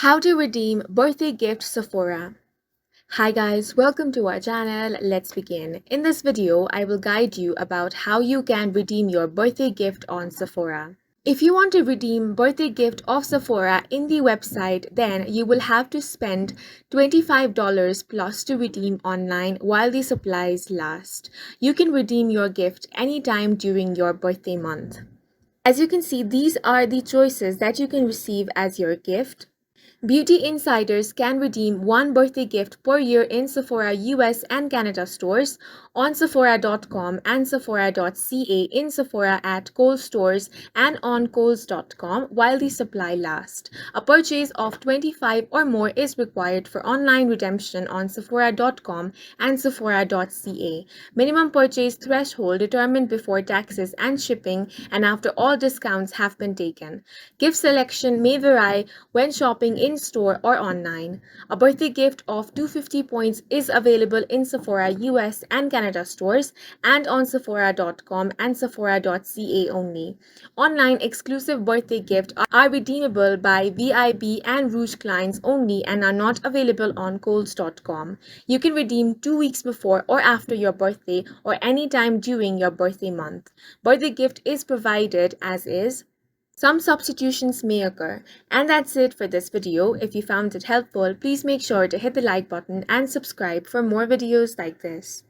How to redeem birthday gift Sephora. Hi guys, welcome to our channel. Let's begin. In this video, I will guide you about how you can redeem your birthday gift on Sephora. If you want to redeem birthday gift of Sephora in the website, then you will have to spend $25 plus to redeem online while the supplies last. You can redeem your gift anytime during your birthday month. As you can see, these are the choices that you can receive as your gift. Beauty insiders can redeem one birthday gift per year in Sephora US and Canada stores, on Sephora.com and Sephora.ca, in Sephora at Kohl's stores, and on Kohls.com while the supply lasts. A purchase of 25 or more is required for online redemption on Sephora.com and Sephora.ca. Minimum purchase threshold determined before taxes and shipping and after all discounts have been taken. Gift selection may vary when shopping in-store or online. A birthday gift of 250 points is available in Sephora US and Canada stores and on Sephora.com and Sephora.ca only. Online exclusive birthday gifts are redeemable by VIB and Rouge clients only and are not available on Kohls.com. You can redeem 2 weeks before or after your birthday or any time during your birthday month. Birthday gift is provided as is. Some substitutions may occur. And that's it for this video. If you found it helpful, please make sure to hit the like button and subscribe for more videos like this.